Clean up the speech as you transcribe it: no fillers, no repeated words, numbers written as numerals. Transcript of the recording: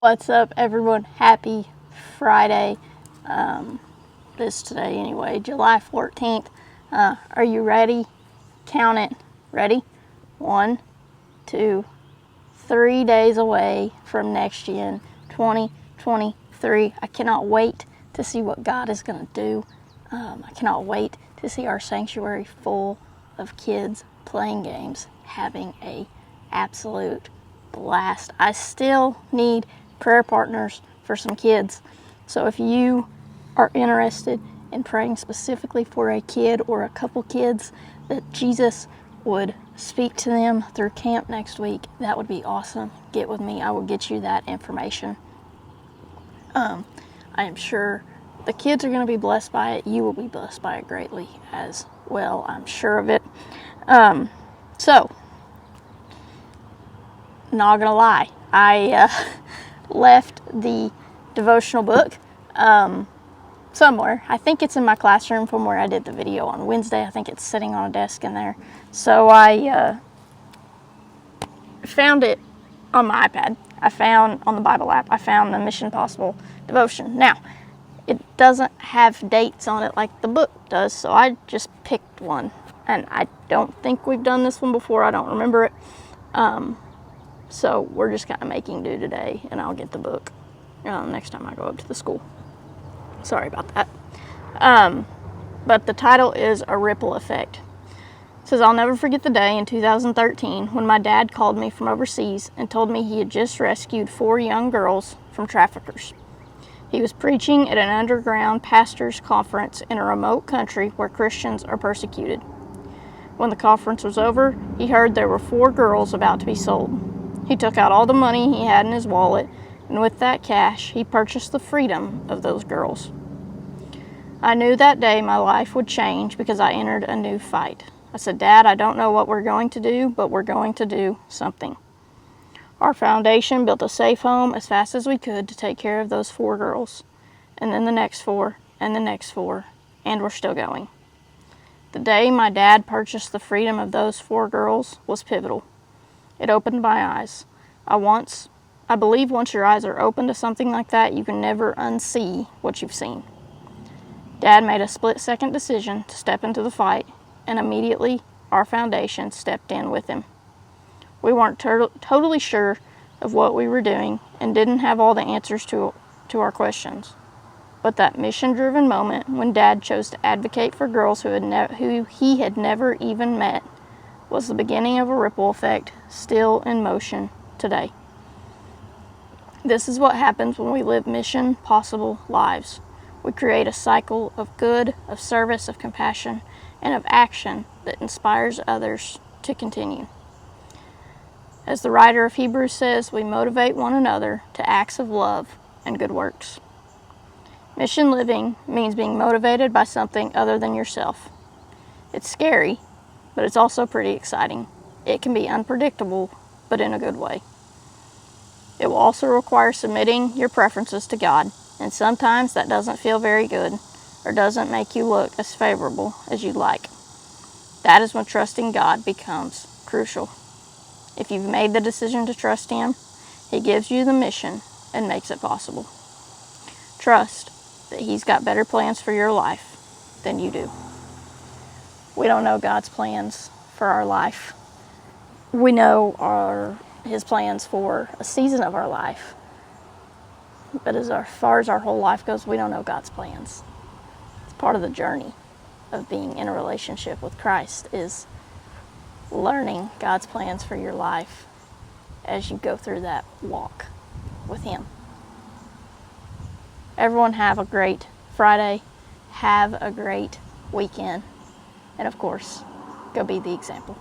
What's up, everyone? Happy Friday. This today anyway, July 14th. Are you ready? Count it. Ready? 1, 2, 3 days away from next year, 2023. I cannot wait to see what God is going to do. I cannot wait to see our sanctuary full of kids playing games, having a absolute blast. I still need prayer partners for some kids. So if you are interested in praying specifically for a kid or a couple kids that Jesus would speak to them through camp next week, that would be awesome. Get with me. I will get you that information. I am sure the kids are going to be blessed by it. You will be blessed by it greatly as well. I'm sure of it. So, not going to lie. I left the devotional book somewhere. I think it's in my classroom from where I did the video on Wednesday. I think it's sitting on a desk in there. So I found it on my iPad. I found on the Bible app, I found the Mission Possible devotion. Now, it doesn't have dates on it like the book does, so I just picked one. And I don't think we've done this one before. I don't remember it. So we're just kind of making do today, and I'll get the book next time I go up to the school. Sorry about that. But the title is A Ripple Effect. It says, I'll never forget the day in 2013 when my dad called me from overseas and told me he had just rescued 4 young girls from traffickers. He was preaching at an underground pastors' conference in a remote country where Christians are persecuted. When the conference was over, he heard there were 4 girls about to be sold. He took out all the money he had in his wallet, and with that cash, he purchased the freedom of those girls. I knew that day my life would change because I entered a new fight. I said, Dad, I don't know what we're going to do, but we're going to do something. Our foundation built a safe home as fast as we could to take care of those 4 girls, and then the next 4, and the next 4, and we're still going. The day my dad purchased the freedom of those 4 girls was pivotal. It opened my eyes. I believe once your eyes are open to something like that, you can never unsee what you've seen. Dad made a split-second decision to step into the fight, and immediately our foundation stepped in with him. We weren't totally sure of what we were doing and didn't have all the answers to our questions. But that mission-driven moment when Dad chose to advocate for girls who he had never even met was the beginning of a ripple effect still in motion today. This is what happens when we live mission possible lives. We create a cycle of good, of service, of compassion, and of action that inspires others to continue. As the writer of Hebrews says, we motivate one another to acts of love and good works. Mission living means being motivated by something other than yourself. It's scary, but it's also pretty exciting. It can be unpredictable, but in a good way. It will also require submitting your preferences to God, and sometimes that doesn't feel very good or doesn't make you look as favorable as you'd like. That is when trusting God becomes crucial. If you've made the decision to trust Him, He gives you the mission and makes it possible. Trust that He's got better plans for your life than you do. We don't know God's plans for our life. We know His plans for a season of our life. But as far as our whole life goes, we don't know God's plans. It's part of the journey of being in a relationship with Christ is learning God's plans for your life as you go through that walk with Him. Everyone have a great Friday. Have a great weekend. And of course, go be the example.